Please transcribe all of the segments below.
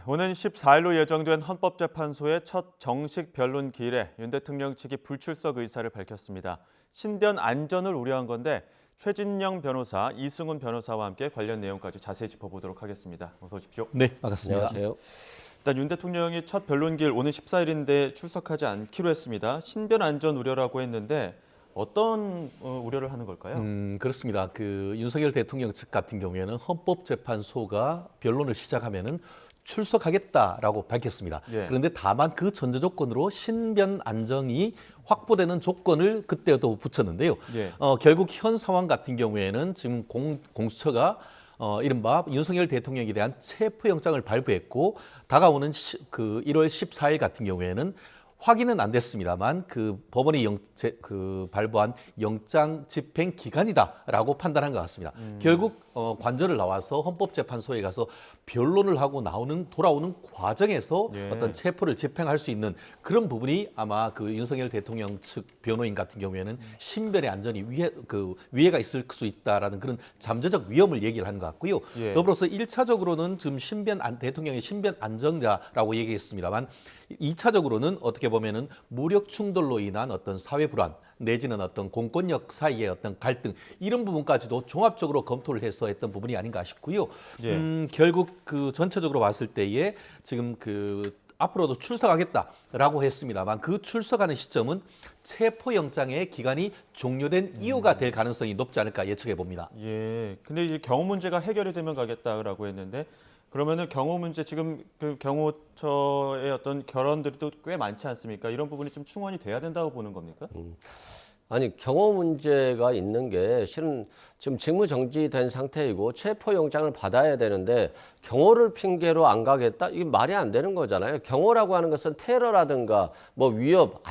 오는 14일로 예정된 헌법재판소의 첫 정식 변론 기일에 윤 대통령 측이 불출석 의사를 밝혔습니다. 신변 안전을 우려한 건데 최진녕 변호사, 이승훈 변호사와 함께 관련 내용까지 자세히 짚어보도록 하겠습니다. 어서 오십시오. 네, 반갑습니다. 안녕하세요. 일단 윤 대통령이 첫 변론 기일 오는 14일인데 출석하지 않기로 했습니다. 신변 안전 우려라고 했는데 어떤 우려를 하는 걸까요? 그렇습니다. 윤석열 대통령 측 같은 경우에는 헌법재판소가 변론을 시작하면은 출석하겠다라고 밝혔습니다. 예. 그런데 다만 그 전제 조건으로 신변 안정이 확보되는 조건을 그때도 붙였는데요. 예. 결국 현 상황 같은 경우에는 지금 공수처가 이른바 윤석열 대통령에 대한 체포영장을 발부했고 다가오는 1월 14일 같은 경우에는 확인은 안 됐습니다만 법원이 발부한 영장 집행 기간이다라고 판단한 것 같습니다. 결국 관절을 나와서 헌법재판소에 가서 변론을 하고 돌아오는 과정에서 예. 어떤 체포를 집행할 수 있는 그런 부분이 아마 윤석열 대통령 측 변호인 같은 경우에는 신변의 안전이 위해가 있을 수 있다라는 그런 잠재적 위험을 얘기를 하는 것 같고요. 예. 더불어서 1차적으로는 지금 대통령의 신변 안정자라고 얘기했습니다만 2차적으로는 어떻게 보면은 무력 충돌로 인한 어떤 사회 불안 내지는 어떤 공권력 사이의 어떤 갈등 이런 부분까지도 종합적으로 검토를 해서 했던 부분이 아닌가 싶고요. 예. 결국 전체적으로 봤을 때에 지금 앞으로도 출석하겠다라고 했습니다만 그 출석하는 시점은 체포영장의 기간이 종료된 이후가 될 가능성이 높지 않을까 예측해 봅니다. 예. 근데 이제 경호 문제가 해결이 되면 가겠다라고 했는데 그러면은 경호 문제 지금 경호처의 어떤 결원들도 꽤 많지 않습니까? 이런 부분이 좀 충원이 돼야 된다고 보는 겁니까? 아니 경호 문제가 있는 게 실은 지금 직무 정지된 상태이고 체포영장을 받아야 되는데 경호를 핑계로 안 가겠다? 이게 말이 안 되는 거잖아요. 경호라고 하는 것은 테러라든가 뭐 위협,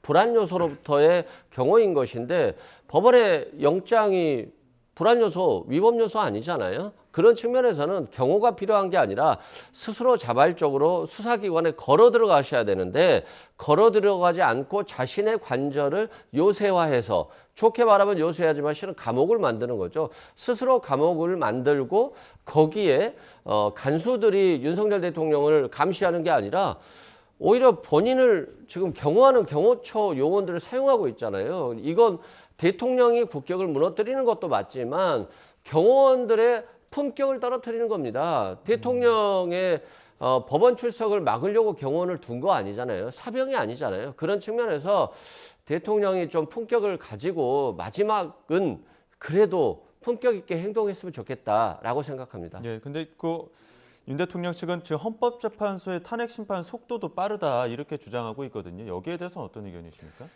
불안 요소로부터의 경호인 것인데 법원의 영장이 불안 요소, 위법 요소 아니잖아요. 그런 측면에서는 경호가 필요한 게 아니라 스스로 자발적으로 수사기관에 걸어 들어가셔야 되는데 걸어 들어가지 않고 자신의 관절을 요새화해서 좋게 말하면 요새하지만 실은 감옥을 만드는 거죠. 스스로 감옥을 만들고 거기에 간수들이 윤석열 대통령을 감시하는 게 아니라 오히려 본인을 지금 경호하는 경호처 요원들을 사용하고 있잖아요. 이건 대통령이 국격을 무너뜨리는 것도 맞지만 경호원들의 품격을 떨어뜨리는 겁니다. 대통령의 법원 출석을 막으려고 경호원을 둔 거 아니잖아요. 사병이 아니잖아요. 그런 측면에서 대통령이 좀 품격을 가지고 마지막은 그래도 품격 있게 행동했으면 좋겠다라고 생각합니다. 예. 근데 윤 대통령 측은 지금 헌법재판소의 탄핵 심판 속도도 빠르다 이렇게 주장하고 있거든요. 여기에 대해서는 어떤 의견이십니까?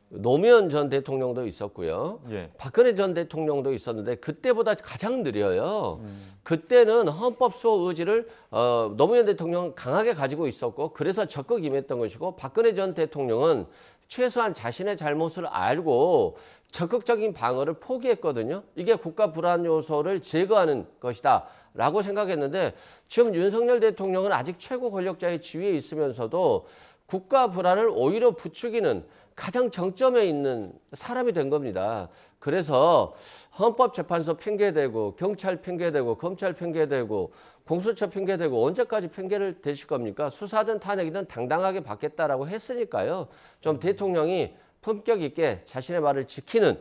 노무현 전 대통령도 있었고요. 예. 박근혜 전 대통령도 있었는데 그때보다 가장 느려요. 그때는 헌법 수호 의지를 노무현 대통령은 강하게 가지고 있었고 그래서 적극 임했던 것이고 박근혜 전 대통령은 최소한 자신의 잘못을 알고 적극적인 방어를 포기했거든요. 이게 국가 불안 요소를 제거하는 것이다 라고 생각했는데 지금 윤석열 대통령은 아직 최고 권력자의 지위에 있으면서도 국가 불안을 오히려 부추기는 가장 정점에 있는 사람이 된 겁니다. 그래서 헌법재판소 핑계대고 경찰 핑계대고 검찰 핑계대고 공수처 핑계대고 언제까지 핑계를 대실 겁니까? 수사든 탄핵이든 당당하게 받겠다라고 했으니까요. 좀 대통령이 품격 있게 자신의 말을 지키는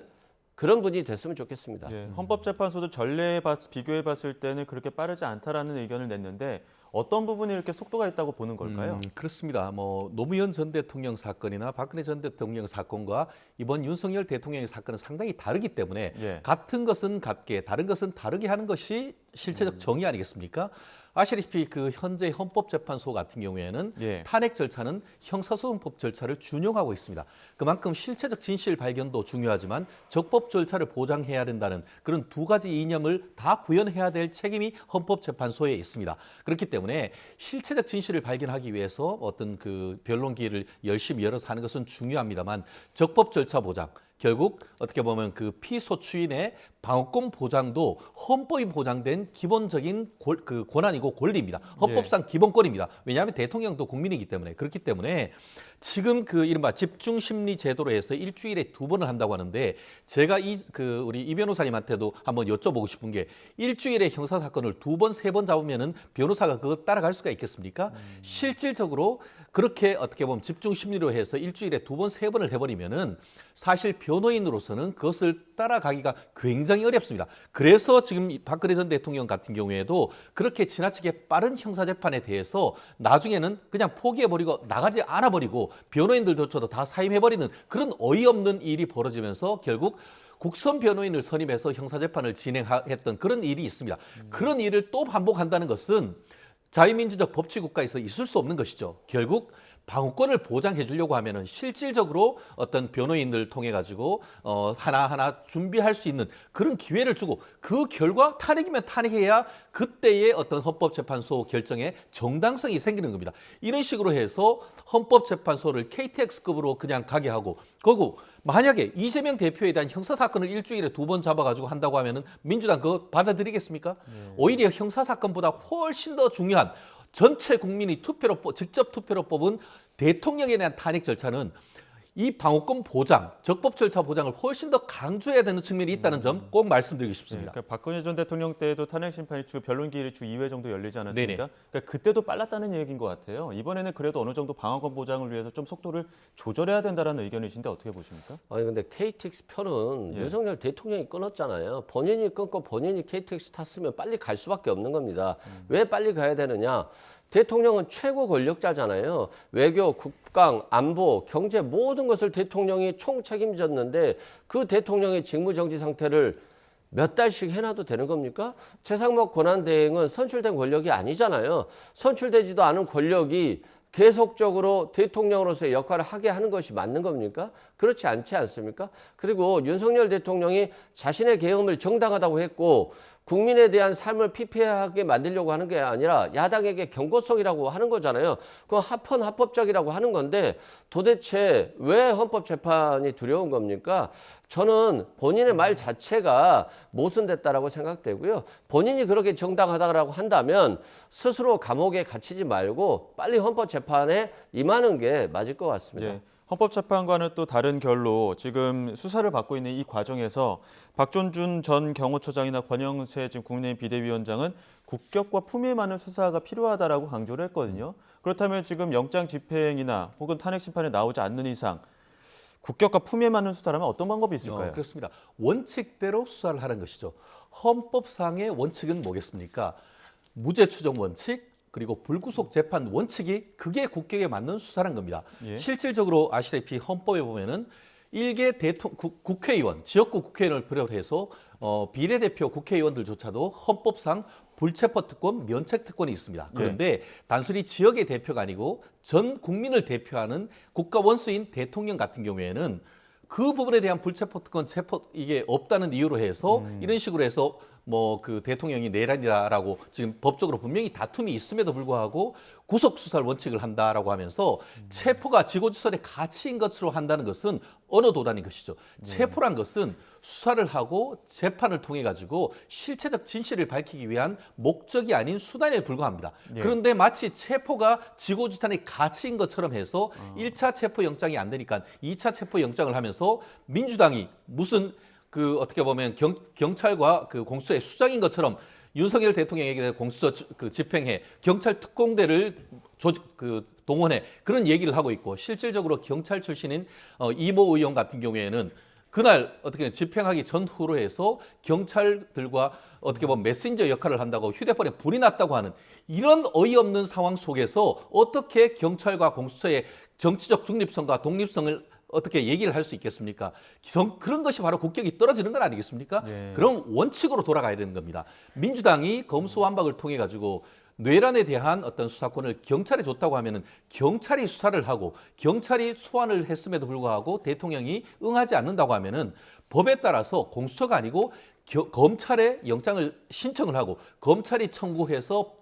그런 분이 됐으면 좋겠습니다. 예. 헌법재판소도 전례에 비교해 봤을 때는 그렇게 빠르지 않다라는 의견을 냈는데 어떤 부분이 이렇게 속도가 있다고 보는 걸까요? 그렇습니다. 노무현 전 대통령 사건이나 박근혜 전 대통령 사건과 이번 윤석열 대통령의 사건은 상당히 다르기 때문에 예. 같은 것은 같게, 다른 것은 다르게 하는 것이 실체적 정의 아니겠습니까? 아시다시피 현재 헌법재판소 같은 경우에는 예. 탄핵 절차는 형사소송법 절차를 준용하고 있습니다. 그만큼 실체적 진실 발견도 중요하지만 적법 절차를 보장해야 된다는 그런 두 가지 이념을 다 구현해야 될 책임이 헌법재판소에 있습니다. 그렇기 때문에 실체적 진실을 발견하기 위해서 어떤 변론 기회를 열심히 열어서 하는 것은 중요합니다만 적법 절차 보장, 결국 어떻게 보면 그 피소추인의 방어권 보장도 헌법이 보장된 기본적인 그 권한이고 권리입니다. 헌법상 기본권입니다. 왜냐하면 대통령도 국민이기 때문에. 그렇기 때문에 지금 그 이른바 집중심리 제도로 해서 일주일에 2번을 한다고 하는데 제가 우리 이 변호사님한테도 한번 여쭤보고 싶은 게 일주일에 형사 사건을 2번, 3번 잡으면은 변호사가 그거 따라갈 수가 있겠습니까? 실질적으로 그렇게 어떻게 보면 집중심리로 해서 일주일에 2번, 3번을 해버리면은 사실 변호인으로서는 그것을 따라가기가 굉장히 어렵습니다. 그래서 지금 박근혜 전 대통령 같은 경우에도 그렇게 지나치게 빠른 형사재판에 대해서 나중에는 그냥 포기해버리고 나가지 않아버리고 변호인들조차도 다 사임해버리는 그런 어이없는 일이 벌어지면서 결국 국선 변호인을 선임해서 형사재판을 진행했던 그런 일이 있습니다. 그런 일을 또 반복한다는 것은 자유민주적 법치국가에서 있을 수 없는 것이죠. 결국 방어권을 보장해 주려고 하면은 실질적으로 어떤 변호인들 통해 가지고 하나하나 준비할 수 있는 그런 기회를 주고 그 결과 탄핵이면 탄핵해야 그때의 어떤 헌법재판소 결정에 정당성이 생기는 겁니다. 이런 식으로 해서 헌법재판소를 KTX급으로 그냥 가게 하고 그리고 만약에 이재명 대표에 대한 형사사건을 일주일에 2번 잡아가지고 한다고 하면은 민주당 그거 받아들이겠습니까? 오히려 형사사건보다 훨씬 더 중요한 전체 국민이 직접 투표로 뽑은 대통령에 대한 탄핵 절차는 이 방어권 보장, 적법 절차 보장을 훨씬 더 강조해야 되는 측면이 있다는 점 꼭 말씀드리고 싶습니다. 그러니까 박근혜 전 대통령 때도 탄핵 심판이 변론 기일이 주 2회 정도 열리지 않았습니까? 네네. 그러니까 그때도 빨랐다는 얘기인 것 같아요. 이번에는 그래도 어느 정도 방어권 보장을 위해서 좀 속도를 조절해야 된다는 의견이신데 어떻게 보십니까? 아니 근데 KTX 표는 윤석열 대통령이 끊었잖아요. 본인이 끊고 본인이 KTX 탔으면 빨리 갈 수밖에 없는 겁니다. 왜 빨리 가야 되느냐? 대통령은 최고 권력자잖아요. 외교, 국방, 안보, 경제 모든 것을 대통령이 총 책임졌는데 그 대통령의 직무정지 상태를 몇 달씩 해놔도 되는 겁니까? 최상목 권한대행은 선출된 권력이 아니잖아요. 선출되지도 않은 권력이 계속적으로 대통령으로서의 역할을 하게 하는 것이 맞는 겁니까? 그렇지 않지 않습니까? 그리고 윤석열 대통령이 자신의 계엄을 정당하다고 했고 국민에 대한 삶을 피폐하게 만들려고 하는 게 아니라 야당에게 경고성이라고 하는 거잖아요. 그건 합헌합법적이라고 하는 건데 도대체 왜 헌법재판이 두려운 겁니까? 저는 본인의 말 자체가 모순됐다라고 생각되고요. 본인이 그렇게 정당하다고 한다면 스스로 감옥에 갇히지 말고 빨리 헌법재판에 임하는 게 맞을 것 같습니다. 예. 헌법재판과는 또 다른 결로 지금 수사를 받고 있는 이 과정에서 박존준 전 경호처장이나 권영세 지금 국민의힘 비대위원장은 국격과 품위에 맞는 수사가 필요하다라고 강조를 했거든요. 그렇다면 지금 영장 집행이나 혹은 탄핵 심판에 나오지 않는 이상 국격과 품위에 맞는 수사라면 어떤 방법이 있을까요? 그렇습니다. 원칙대로 수사를 하는 것이죠. 헌법상의 원칙은 뭐겠습니까? 무죄 추정 원칙, 그리고 불구속 재판 원칙이 그게 국격에 맞는 수사란 겁니다. 예. 실질적으로 아시다시피 헌법에 보면은 일개 국회의원, 지역구 국회의원을 비롯해서 비례대표 국회의원들조차도 헌법상 불체포특권, 면책특권이 있습니다. 그런데 단순히 지역의 대표가 아니고 전 국민을 대표하는 국가 원수인 대통령 같은 경우에는 그 부분에 대한 불체포특권, 이게 없다는 이유로 해서 이런 식으로 해서 뭐 그 대통령이 내란이다라고 지금 법적으로 분명히 다툼이 있음에도 불구하고 구속 수사를 원칙을 한다라고 하면서 체포가 지고지설의 가치인 것으로 한다는 것은 어느 도단인 것이죠. 체포란 것은 수사를 하고 재판을 통해 가지고 실체적 진실을 밝히기 위한 목적이 아닌 수단에 불과합니다. 그런데 마치 체포가 지고지탄의 가치인 것처럼 해서 1차 체포 영장이 안 되니까 2차 체포 영장을 하면서 민주당이 무슨 그 어떻게 보면 경찰과 그 공수처의 수장인 것처럼 윤석열 대통령에게 공수처 집행해 경찰 특공대를 동원해 그런 얘기를 하고 있고 실질적으로 경찰 출신인 이모 의원 같은 경우에는 그날 어떻게 집행하기 전후로 해서 경찰들과 어떻게 보면 메신저 역할을 한다고 휴대폰에 불이 났다고 하는 이런 어이없는 상황 속에서 어떻게 경찰과 공수처의 정치적 중립성과 독립성을 어떻게 얘기를 할 수 있겠습니까? 그런 것이 바로 국격이 떨어지는 건 아니겠습니까? 그럼 원칙으로 돌아가야 되는 겁니다. 민주당이 검수완박을 통해 가지고 뇌란에 대한 어떤 수사권을 경찰에 줬다고 하면은 경찰이 수사를 하고 경찰이 소환을 했음에도 불구하고 대통령이 응하지 않는다고 하면은 법에 따라서 공수처가 아니고 검찰에 영장을 신청을 하고 검찰이 청구해서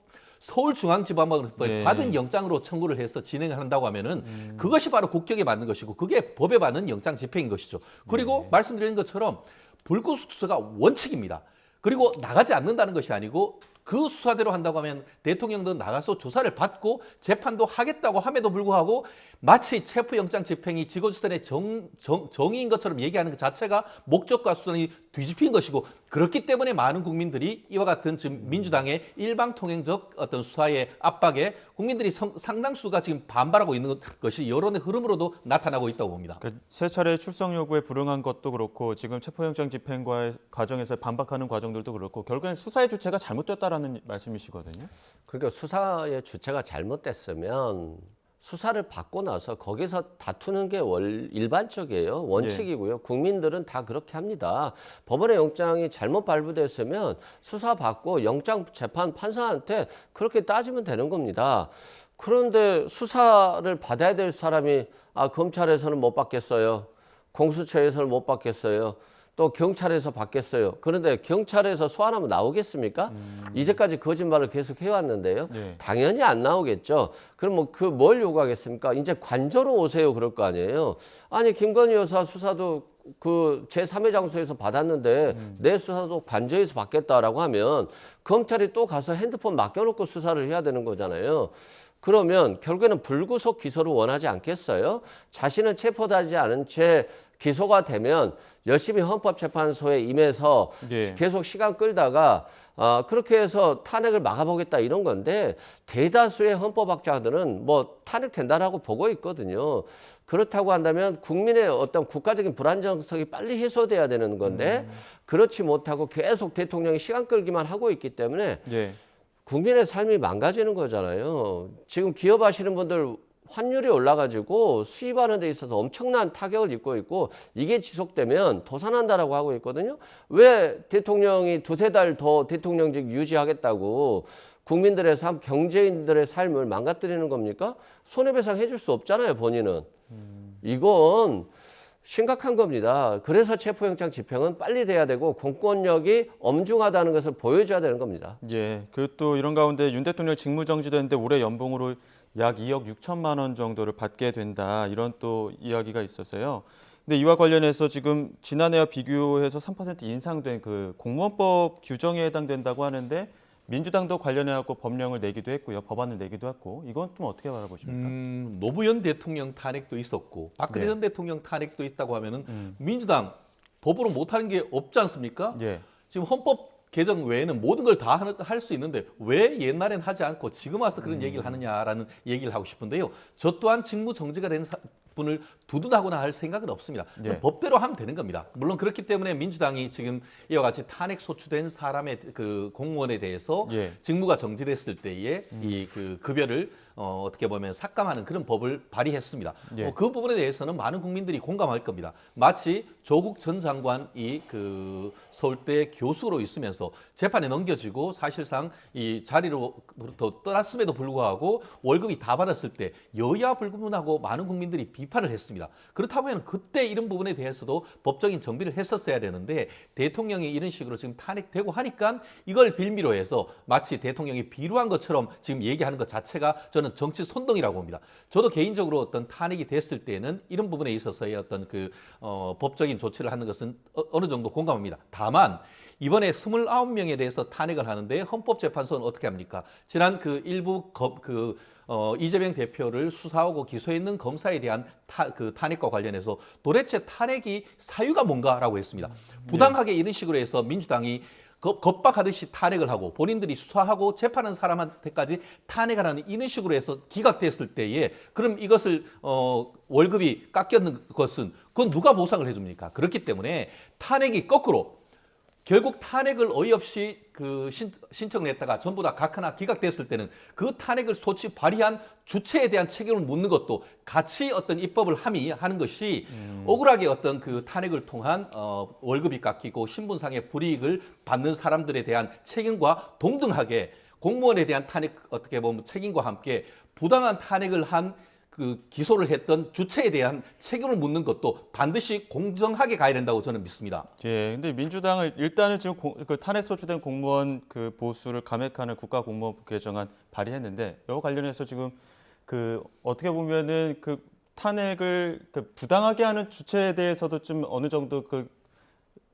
서울중앙지방법원에 네. 받은 영장으로 청구를 해서 진행을 한다고 하면은 그것이 바로 국격에 맞는 것이고 그게 법에 맞는 영장 집행인 것이죠. 그리고 말씀드린 것처럼 불구속 수사가 원칙입니다. 그리고 나가지 않는다는 것이 아니고 그 수사대로 한다고 하면 대통령도 나가서 조사를 받고 재판도 하겠다고 함에도 불구하고 마치 체포영장 집행이 지고지선의 정의인 것처럼 얘기하는 것 자체가 목적과 수단이 뒤집힌 것이고 그렇기 때문에 많은 국민들이 이와 같은 지금 민주당의 일방통행적 어떤 수사의 압박에 국민들이 상당수가 지금 반발하고 있는 것이 여론의 흐름으로도 나타나고 있다고 봅니다. 세 차례 출석 요구에 불응한 것도 그렇고 지금 체포영장 집행과의 과정에서 반박하는 과정들도 그렇고 결국엔 수사의 주체가 잘못됐다라는 말씀이시거든요. 그러니까 수사의 주체가 잘못됐으면 수사를 받고 나서 거기서 다투는 게 일반적이에요. 원칙이고요. 국민들은 다 그렇게 합니다. 법원의 영장이 잘못 발부됐으면 수사받고 영장 재판 판사한테 그렇게 따지면 되는 겁니다. 그런데 수사를 받아야 될 사람이 검찰에서는 못 받겠어요. 공수처에서는 못 받겠어요. 또 경찰에서 받겠어요. 그런데 경찰에서 소환하면 나오겠습니까? 이제까지 거짓말을 계속 해왔는데요. 네. 당연히 안 나오겠죠. 그럼 뭐 뭘 요구하겠습니까? 이제 관저로 오세요. 그럴 거 아니에요. 아니 김건희 여사 수사도 그 제3의 장소에서 받았는데 내 수사도 관저에서 받겠다라고 하면 검찰이 또 가서 핸드폰 맡겨놓고 수사를 해야 되는 거잖아요. 그러면 결국에는 불구속 기소를 원하지 않겠어요? 자신은 체포되지 않은 채 기소가 되면 열심히 헌법재판소에 임해서 예. 계속 시간 끌다가 그렇게 해서 탄핵을 막아보겠다 이런 건데 대다수의 헌법학자들은 뭐 탄핵된다라고 보고 있거든요. 그렇다고 한다면 국민의 어떤 국가적인 불안정성이 빨리 해소돼야 되는 건데 그렇지 못하고 계속 대통령이 시간 끌기만 하고 있기 때문에 예. 국민의 삶이 망가지는 거잖아요. 지금 기업하시는 분들 환율이 올라가지고 수입하는 데 있어서 엄청난 타격을 입고 있고 이게 지속되면 도산한다라고 하고 있거든요. 왜 대통령이 두세 달 더 대통령직 유지하겠다고 국민들의 삶, 경제인들의 삶을 망가뜨리는 겁니까? 손해배상 해줄 수 없잖아요, 본인은. 이건 심각한 겁니다. 그래서 체포영장 집행은 빨리 돼야 되고 공권력이 엄중하다는 것을 보여줘야 되는 겁니다. 예. 그 또 이런 가운데 윤 대통령 직무정지됐는데 올해 연봉으로 약 2억 6천만 원 정도를 받게 된다. 이런 또 이야기가 있어서요. 근데 이와 관련해서 지금 지난해와 비교해서 3% 인상된 그 공무원법 규정에 해당된다고 하는데 민주당도 관련해갖고 법령을 내기도 했고요. 법안을 내기도 했고 이건 좀 어떻게 바라보십니까? 노무현 대통령 탄핵도 있었고 박근혜 네. 전 대통령 탄핵도 있다고 하면은 민주당 법으로 못하는 게 없지 않습니까? 예. 지금 헌법 개정 외에는 모든 걸 다 할 수 있는데 왜 옛날엔 하지 않고 지금 와서 그런 얘기를 하느냐라는 얘기를 하고 싶은데요. 저 또한 직무 정지가 된 분을 두둔하거나 할 생각은 없습니다. 예. 법대로 하면 되는 겁니다. 물론 그렇기 때문에 민주당이 지금 이와 같이 탄핵 소추된 사람의 그 공무원에 대해서 예. 직무가 정지됐을 때에 이 그 급여를 어떻게 보면 삭감하는 그런 법을 발의했습니다. 예. 그 부분에 대해서는 많은 국민들이 공감할 겁니다. 마치 조국 전 장관이 그 서울대 교수로 있으면서 재판에 넘겨지고 사실상 이 자리로부터 떠났음에도 불구하고 월급이 다 받았을 때 여야 불구분하고 많은 국민들이 비판을 했습니다. 그렇다면 그때 이런 부분에 대해서도 법적인 정비를 했었어야 되는데 대통령이 이런 식으로 지금 탄핵되고 하니까 이걸 빌미로 해서 마치 대통령이 비루한 것처럼 지금 얘기하는 것 자체가 저는 정치 선동이라고 봅니다. 저도 개인적으로 어떤 탄핵이 됐을 때는 이런 부분에 있어서의 어떤 그 법적인 조치를 하는 것은 어느 정도 공감합니다. 다만 이번에 29명에 대해서 탄핵을 하는데 헌법재판소는 어떻게 합니까? 지난 그 일부 이재명 대표를 수사하고 기소했는 검사에 대한 탄핵과 관련해서 도대체 탄핵이 사유가 뭔가라고 했습니다. 부당하게 이런 식으로 해서 민주당이 겁박하듯이 탄핵을 하고 본인들이 수사하고 재판하는 사람한테까지 탄핵하라는 이런 식으로 해서 기각됐을 때에 그럼 이것을 월급이 깎였는 것은 그건 누가 보상을 해줍니까? 그렇기 때문에 탄핵이 거꾸로 결국 탄핵을 어이없이 그 신청을 했다가 전부 다 각하나 기각됐을 때는 그 탄핵을 소치 발의한 주체에 대한 책임을 묻는 것도 같이 어떤 입법을 함의하는 것이 억울하게 어떤 그 탄핵을 통한 월급이 깎이고 신분상의 불이익을 받는 사람들에 대한 책임과 동등하게 공무원에 대한 탄핵 어떻게 보면 책임과 함께 부당한 탄핵을 한 그 기소를 했던 주체에 대한 책임을 묻는 것도 반드시 공정하게 가야 된다고 저는 믿습니다. 예, 근데 민주당은 일단은 지금 그 탄핵 소추된 공무원 그 보수를 감액하는 국가공무원법 개정안 발의했는데 이와 관련해서 지금 그 어떻게 보면은 그 탄핵을 그 부당하게 하는 주체에 대해서도 좀 어느 정도 그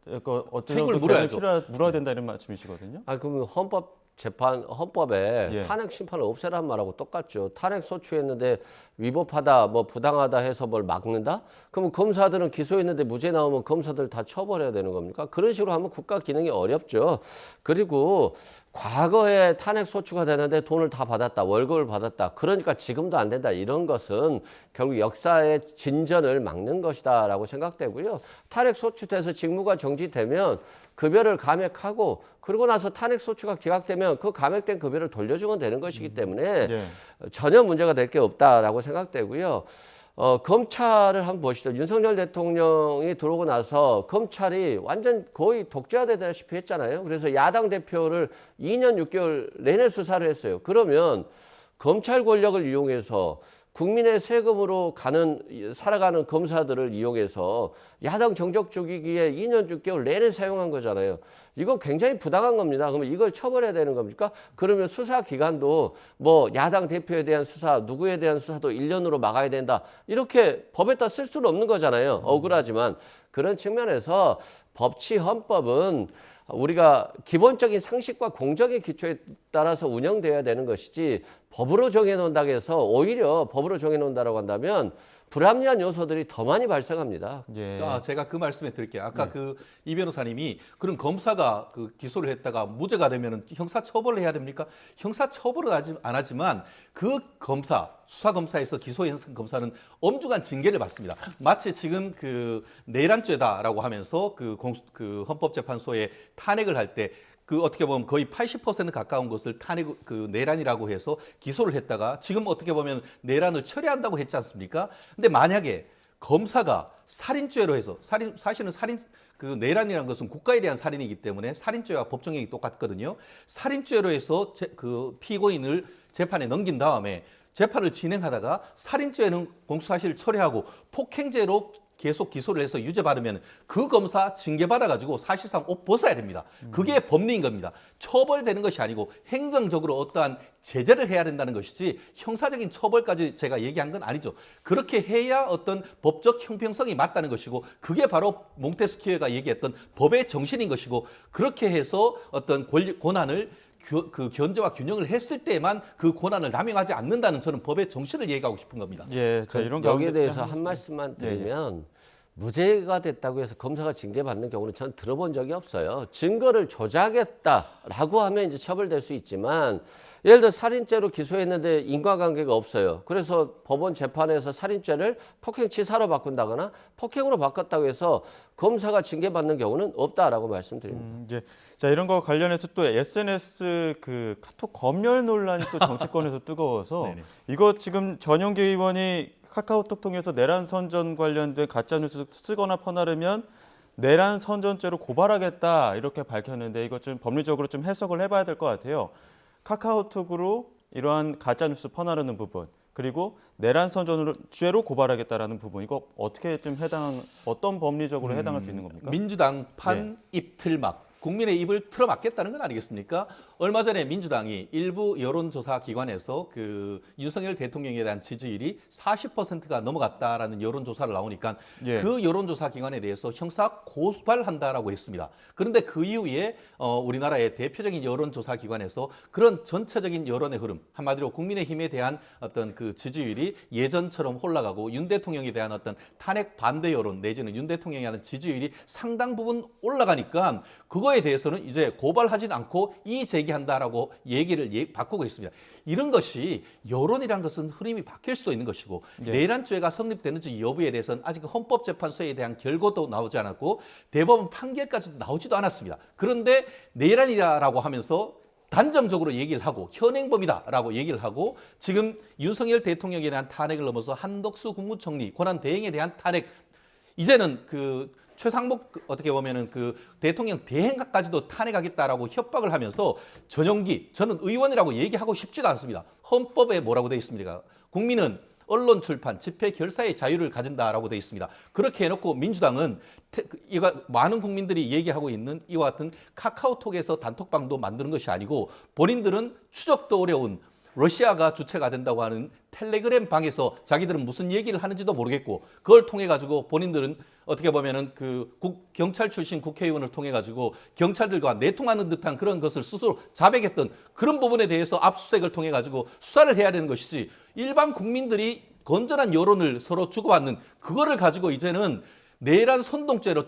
어떤 책임을 정도 물어야죠. 물어야 된다 이런 말씀이시거든요. 아, 그러면 헌법에 예. 탄핵 심판을 없애란 말하고 똑같죠. 탄핵 소추했는데 위법하다, 뭐 부당하다 해서 뭘 막는다? 그러면 검사들은 기소했는데 무죄 나오면 검사들 다 처벌해야 되는 겁니까? 그런 식으로 하면 국가 기능이 어렵죠. 그리고 과거에 탄핵 소추가 되는데 돈을 다 받았다, 월급을 받았다. 그러니까 지금도 안 된다. 이런 것은 결국 역사의 진전을 막는 것이다라고 생각되고요. 탄핵 소추돼서 직무가 정지되면 급여를 감액하고 그러고 나서 탄핵 소추가 기각되면 그 감액된 급여를 돌려주면 되는 것이기 때문에 예. 전혀 문제가 될 게 없다라고 생각되고요. 검찰을 한번 보시죠. 윤석열 대통령이 들어오고 나서 검찰이 완전 거의 독재화되다시피 했잖아요. 그래서 야당 대표를 2년 6개월 내내 수사를 했어요. 그러면 검찰 권력을 이용해서 국민의 세금으로 살아가는 검사들을 이용해서 야당 정적 죽이기에 2년 6개월 내내 사용한 거잖아요. 이건 굉장히 부당한 겁니다. 그러면 이걸 처벌해야 되는 겁니까? 그러면 수사 기간도 뭐 야당 대표에 대한 수사, 누구에 대한 수사도 1년으로 막아야 된다. 이렇게 법에다 쓸 수는 없는 거잖아요. 억울하지만. 그런 측면에서 법치 헌법은 우리가 기본적인 상식과 공정의 기초에 따라서 운영돼야 되는 것이지 법으로 정해놓는다고 해서 오히려 법으로 정해놓는다고 한다면 불합리한 요소들이 더 많이 발생합니다. 예. 제가 그 말씀에 드릴게요. 아까 이 변호사님이 그런 검사가 그 기소를 했다가 무죄가 되면 형사 처벌을 해야 됩니까? 형사 처벌은 안 하지만 그 수사 검사에서 기소한 검사는 엄중한 징계를 받습니다. 마치 지금 그 내란죄다라고 하면서 그 헌법재판소에 탄핵을 할 때 그 어떻게 보면 거의 80% 가까운 것을 내란이라고 해서 기소를 했다가 지금 어떻게 보면 내란을 철회한다고 했지 않습니까? 근데 만약에 검사가 살인죄로 해서 사실은 내란이라는 것은 국가에 대한 살인이기 때문에 살인죄와 법정형이 똑같거든요. 살인죄로 해서 그 피고인을 재판에 넘긴 다음에 재판을 진행하다가 살인죄는 공소사실을 철회하고 폭행죄로 계속 기소를 해서 유죄받으면 그 검사 징계받아가지고 사실상 옷 벗어야 됩니다. 그게 법리인 겁니다. 처벌되는 것이 아니고 행정적으로 어떠한 제재를 해야 된다는 것이지 형사적인 처벌까지 제가 얘기한 건 아니죠. 그렇게 해야 어떤 법적 형평성이 맞다는 것이고 그게 바로 몽테스키에가 얘기했던 법의 정신인 것이고 그렇게 해서 어떤 권한을 그 견제와 균형을 했을 때만 그 권한을 남용하지 않는다는 저는 법의 정신을 얘기하고 싶은 겁니다. 예. 자, 이런 여기에 가운데 대해서 한 말씀만 드리면 무죄가 됐다고 해서 검사가 징계받는 경우는 전 들어본 적이 없어요. 증거를 조작했다라고 하면 이제 처벌될 수 있지만 예를 들어 살인죄로 기소했는데 인과관계가 없어요. 그래서 법원 재판에서 살인죄를 폭행치사로 바꾼다거나 폭행으로 바꿨다고 해서 검사가 징계받는 경우는 없다라고 말씀드립니다. 예. 자, 이런 거 관련해서 또 SNS 그 카톡 검열 논란이 또 정치권에서 뜨거워서 네네. 이거 지금 전용기 의원이 카카오톡 통해서 내란 선전 관련된 가짜 뉴스 쓰거나 퍼나르면 내란 선전죄로 고발하겠다 이렇게 밝혔는데 이거 좀 법리적으로 좀 해석을 해봐야 될 것 같아요. 카카오톡으로 이러한 가짜 뉴스 퍼나르는 부분 그리고 내란 선전죄로 고발하겠다라는 부분 이거 어떻게 좀 어떤 법리적으로 해당할 수 있는 겁니까? 민주당 판 입틀막 국민의 입을 틀어막겠다는 건 아니겠습니까? 얼마 전에 민주당이 일부 여론조사 기관에서 그 윤석열 대통령에 대한 지지율이 40%가 넘어갔다라는 여론조사를 나오니까 예. 그 여론조사 기관에 대해서 형사 고발한다라고 했습니다. 그런데 그 이후에 우리나라의 대표적인 여론조사 기관에서 그런 전체적인 여론의 흐름, 한마디로 국민의힘에 대한 어떤 그 지지율이 예전처럼 올라가고 윤 대통령에 대한 어떤 탄핵 반대 여론 내지는 윤 대통령에 대한 지지율이 상당 부분 올라가니까 그거에 대해서는 이제 고발하진 않고 이의 제기한다라고 얘기를 바꾸고 있습니다. 이런 것이 여론이란 것은 흐름이 바뀔 수도 있는 것이고 내란죄가 성립되는지 여부에 대해서는 아직 헌법재판소에 대한 결과도 나오지 않았고 대법원 판결까지도 나오지도 않았습니다. 그런데 내란이라고 하면서 단정적으로 얘기를 하고 현행범이다라고 얘기를 하고 지금 윤석열 대통령에 대한 탄핵을 넘어서 한덕수 국무총리 권한 대행에 대한 탄핵 이제는 그 최상목 어떻게 보면은 그 대통령 대행까지도 탄핵하겠다라고 협박을 하면서 전용기 저는 의원이라고 얘기하고 싶지도 않습니다. 헌법에 뭐라고 되어 있습니까? 국민은 언론 출판, 집회 결사의 자유를 가진다라고 돼 있습니다. 그렇게 해놓고 민주당은 이거 많은 국민들이 얘기하고 있는 이와 같은 카카오톡에서 단톡방도 만드는 것이 아니고 본인들은 추적도 어려운 러시아가 주체가 된다고 하는 텔레그램 방에서 자기들은 무슨 얘기를 하는지도 모르겠고 그걸 통해 가지고 본인들은 어떻게 보면은 경찰 출신 국회의원을 통해 가지고 경찰들과 내통하는 듯한 그런 것을 스스로 자백했던 그런 부분에 대해서 압수수색을 통해 가지고 수사를 해야 되는 것이지 일반 국민들이 건전한 여론을 서로 주고받는 그거를 가지고 이제는 내란 선동죄로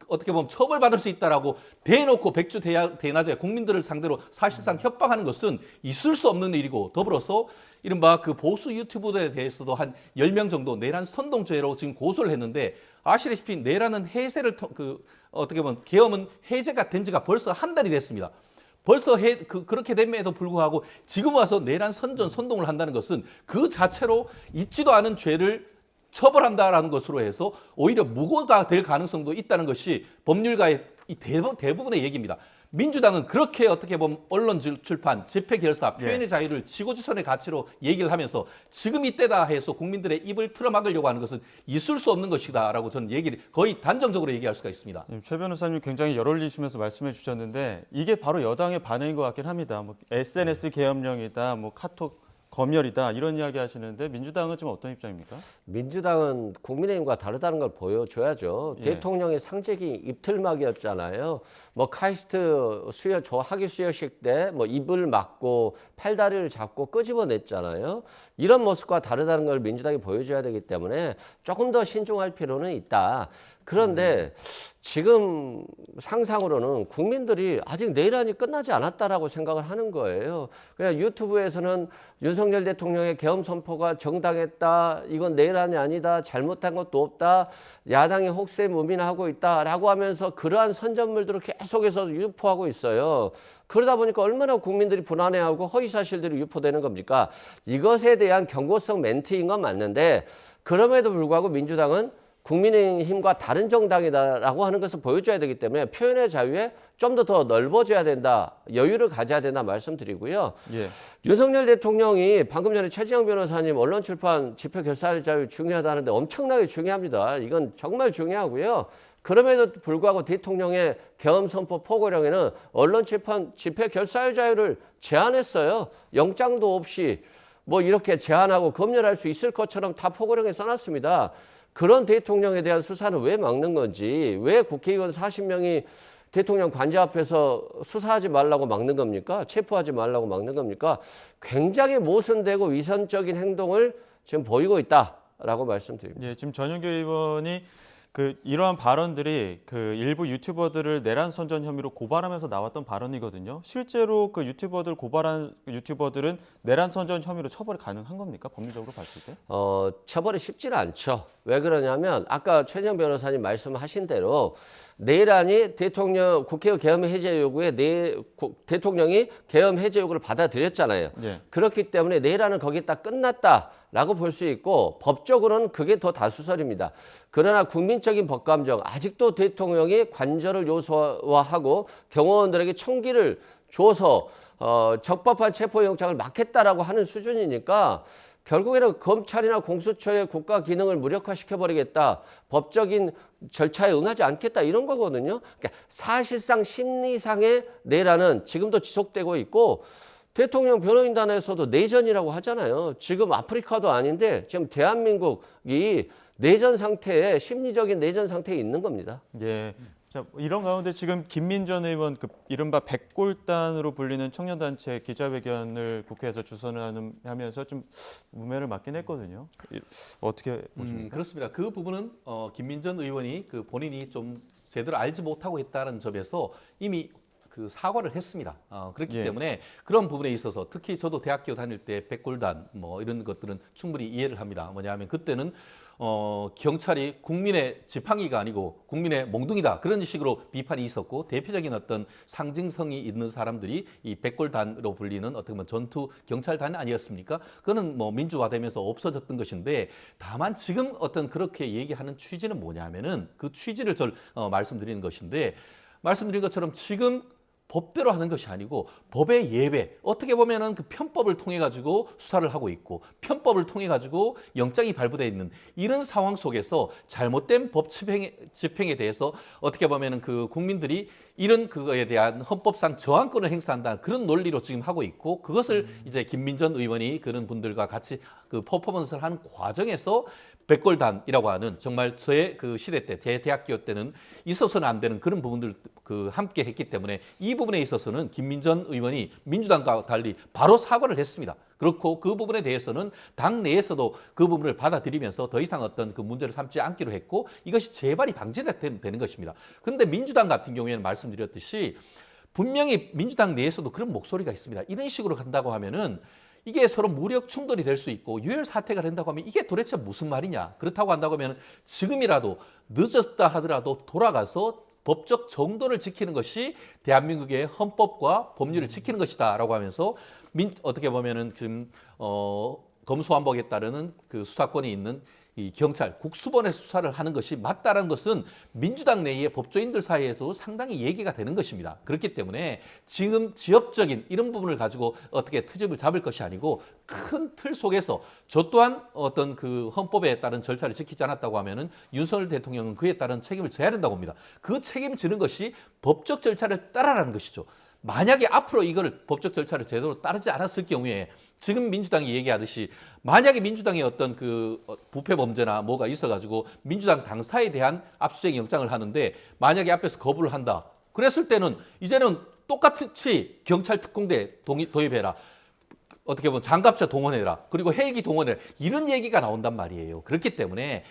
어떻게 보면 처벌받을 수 있다라고 대놓고 백주대낮에 국민들을 상대로 사실상 협박하는 것은 있을 수 없는 일이고 더불어서 이른바 그 보수 유튜버들에 대해서도 한 10명 정도 내란 선동죄로 지금 고소를 했는데 아시다시피 내란은 해제를 어떻게 보면 계엄은 해제가 된 지가 벌써 한 달이 됐습니다. 벌써 그렇게 됨에도 불구하고 지금 와서 내란 선동을 한다는 것은 그 자체로 있지도 않은 죄를 처벌한다라는 것으로 해서 오히려 무고가 될 가능성도 있다는 것이 법률가의 대부분의 얘기입니다. 민주당은 그렇게 어떻게 보면 언론 출판, 집회 결사, 표현의 자유를 지고지선의 가치로 얘기를 하면서 지금 이때다 해서 국민들의 입을 틀어막으려고 하는 것은 있을 수 없는 것이다라고 저는 얘기를 거의 단정적으로 얘기할 수가 있습니다. 최 변호사님 굉장히 열 올리시면서 말씀해 주셨는데 이게 바로 여당의 반응인 것 같긴 합니다. 뭐 SNS 계엄령이다, 뭐 카톡 검열이다 이런 이야기 하시는데 민주당은 지금 어떤 입장입니까? 민주당은 국민의힘과 다르다는 걸 보여줘야죠. 예. 대통령의 상징이 입틀막이었잖아요. 뭐 카이스트 학위 수여식 때 뭐 입을 막고 팔다리를 잡고 끄집어냈잖아요. 이런 모습과 다르다는 걸 민주당이 보여줘야 되기 때문에 조금 더 신중할 필요는 있다. 그런데 지금 상상으로는 국민들이 아직 내란이 끝나지 않았다라고 생각을 하는 거예요. 그냥 유튜브에서는 윤석열 대통령의 계엄 선포가 정당했다, 이건 내란이 아니다, 잘못한 것도 없다, 야당이 혹세무민하고 있다라고 하면서 그러한 선전물들을 계속해서 유포하고 있어요. 그러다 보니까 얼마나 국민들이 불안해하고 허위사실들이 유포되는 겁니까? 이것에 대한 경고성 멘트인 건 맞는데 그럼에도 불구하고 민주당은 국민의힘과 다른 정당이다라고 하는 것을 보여줘야 되기 때문에 표현의 자유에 좀 더 넓어져야 된다, 여유를 가져야 된다 말씀드리고요. 예. 윤석열 대통령이 방금 전에 최지영 변호사님 언론 출판 집회 결사 자유 중요하다는데 엄청나게 중요합니다. 이건 정말 중요하고요. 그럼에도 불구하고 대통령의 계엄 선포 포고령에는 언론 출판 집회 결사의 자유를 제한했어요. 영장도 없이 뭐 이렇게 제한하고 검열할 수 있을 것처럼 다 포고령에 써놨습니다. 그런 대통령에 대한 수사는 왜 막는 건지, 왜 국회의원 40명이 대통령 관저 앞에서 수사하지 말라고 막는 겁니까? 체포하지 말라고 막는 겁니까? 굉장히 모순되고 위선적인 행동을 지금 보이고 있다라고 말씀드립니다. 예, 지금 전용규 의원이 이러한 발언들이 일부 유튜버들을 내란 선전 혐의로 고발하면서 나왔던 발언이거든요. 실제로 유튜버들 고발한 유튜버들은 내란 선전 혐의로 처벌이 가능한 겁니까? 법리적으로 봤을 때? 처벌이 쉽지는 않죠. 왜 그러냐면 아까 최재형 변호사님 말씀하신 대로 내란이 국회의 계엄 해제 요구에 대통령이 계엄 해제 요구를 받아들였잖아요. 예. 그렇기 때문에 내란은 거기에 딱 끝났다라고 볼 수 있고 법적으로는 그게 더 다수설입니다. 그러나 국민적인 법감정, 아직도 대통령이 관저를 요소화하고 경호원들에게 총기를 줘서 적법한 체포영장을 막겠다라고 하는 수준이니까 결국에는 검찰이나 공수처의 국가 기능을 무력화시켜버리겠다, 법적인 절차에 응하지 않겠다 이런 거거든요. 그러니까 사실상 심리상의 내란은 지금도 지속되고 있고 대통령 변호인단에서도 내전이라고 하잖아요. 지금 아프리카도 아닌데 지금 대한민국이 내전 상태에, 심리적인 내전 상태에 있는 겁니다. 예. 자, 이런 가운데 지금 김민전 의원 이른바 백골단으로 불리는 청년단체 기자회견을 국회에서 주선을 하면서 좀 무매를 맞긴 했거든요. 어떻게 보십니까? 그렇습니다. 그 부분은 김민전 의원이 본인이 좀 제대로 알지 못하고 있다는 점에서 이미 사과를 했습니다. 그렇기 예. 때문에 그런 부분에 있어서 특히 저도 대학교 다닐 때 백골단 뭐 이런 것들은 충분히 이해를 합니다. 뭐냐면 그때는 경찰이 국민의 지팡이가 아니고 국민의 몽둥이다, 그런 식으로 비판이 있었고 대표적인 어떤 상징성이 있는 사람들이 이 백골단으로 불리는 어떻게 보면 전투 경찰단 아니었습니까? 그거는 뭐 민주화되면서 없어졌던 것인데 다만 지금 어떤 그렇게 얘기하는 취지는 뭐냐면은 그 취지를 말씀드리는 것인데 말씀드린 것처럼 지금 법대로 하는 것이 아니고 법의 예배, 어떻게 보면은 그 편법을 통해 가지고 수사를 하고 있고 편법을 통해 가지고 영장이 발부돼 있는 이런 상황 속에서 잘못된 법 집행에 대해서 어떻게 보면은 그 국민들이 이런 그거에 대한 헌법상 저항권을 행사한다는 그런 논리로 지금 하고 있고 그것을 이제 김민전 의원이 그런 분들과 같이 그 퍼포먼스를 하는 과정에서 백골단이라고 하는 정말 저의 그 시대 때 대학교 때는 있어서는 안 되는 그런 부분들 그 함께 했기 때문에 이 부분에 있어서는 김민전 의원이 민주당과 달리 바로 사과를 했습니다. 그렇고 그 부분에 대해서는 당 내에서도 그 부분을 받아들이면서 더 이상 어떤 그 문제를 삼지 않기로 했고 이것이 재발이 방지되는 것입니다. 그런데 민주당 같은 경우에는 말씀드렸듯이 분명히 민주당 내에서도 그런 목소리가 있습니다. 이런 식으로 간다고 하면은 이게 서로 무력 충돌이 될 수 있고 유혈 사태가 된다고 하면 이게 도대체 무슨 말이냐. 그렇다고 한다고 하면 지금이라도 늦었다 하더라도 돌아가서 법적 정도를 지키는 것이 대한민국의 헌법과 법률을 지키는 것이다라고 하면서 어떻게 보면은 지금 검수완박에 따르는 그 수사권이 있는 이 경찰 국수본의 수사를 하는 것이 맞다라는 것은 민주당 내의 법조인들 사이에서 상당히 얘기가 되는 것입니다. 그렇기 때문에 지금 지역적인 이런 부분을 가지고 어떻게 트집을 잡을 것이 아니고 큰 틀 속에서 저 또한 어떤 그 헌법에 따른 절차를 지키지 않았다고 하면은 윤석열 대통령은 그에 따른 책임을 져야 된다고 봅니다. 그 책임을 지는 것이 법적 절차를 따라라는 것이죠. 만약에 앞으로 이걸 법적 절차를 제대로 따르지 않았을 경우에 지금 민주당이 얘기하듯이 만약에 민주당의 어떤 그 부패 범죄나 뭐가 있어가지고 민주당 당사에 대한 압수수색 영장을 하는데 만약에 앞에서 거부를 한다. 그랬을 때는 이제는 똑같이 경찰 특공대 도입해라. 어떻게 보면 장갑차 동원해라. 그리고 헬기 동원해라. 이런 얘기가 나온단 말이에요. 그렇기 때문에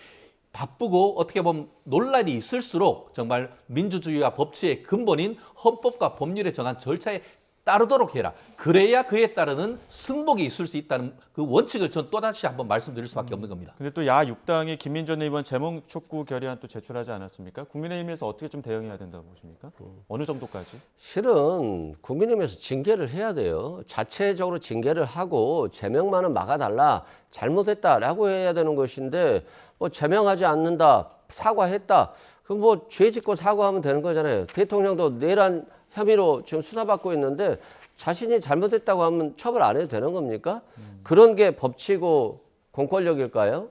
바쁘고 어떻게 보면 논란이 있을수록 정말 민주주의와 법치의 근본인 헌법과 법률에 정한 절차에 따르도록 해라. 그래야 그에 따르는 승복이 있을 수 있다는 그 원칙을 전 또다시 한번 말씀드릴 수밖에 없는 겁니다. 근데 또 야 6당이 김민전 의원 제목 촉구 결의안 또 제출하지 않았습니까? 국민의힘에서 어떻게 좀 대응해야 된다고 보십니까? 어느 정도까지? 실은 국민의힘에서 징계를 해야 돼요. 자체적으로 징계를 하고 제명만은 막아달라. 잘못했다라고 해야 되는 것인데 뭐 제명하지 않는다. 사과했다. 그럼 뭐 죄 짓고 사과하면 되는 거잖아요. 대통령도 내란 혐의로 지금 수사받고 있는데 자신이 잘못했다고 하면 처벌 안 해도 되는 겁니까? 그런 게 법치고 공권력일까요?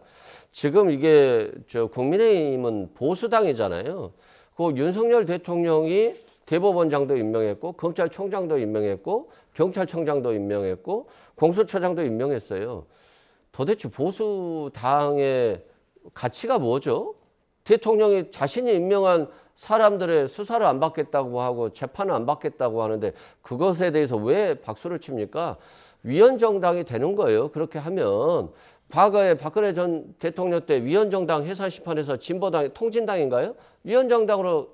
지금 이게 국민의힘은 보수당이잖아요. 그 윤석열 대통령이 대법원장도 임명했고 검찰총장도 임명했고 경찰청장도 임명했고 공수처장도 임명했어요. 도대체 보수당의 가치가 뭐죠? 대통령이 자신이 임명한 사람들의 수사를 안 받겠다고 하고 재판을 안 받겠다고 하는데 그것에 대해서 왜 박수를 칩니까? 위헌정당이 되는 거예요. 그렇게 하면 과거에 박근혜 전 대통령 때 위헌정당 해산심판에서 진보당, 통진당인가요? 위헌정당으로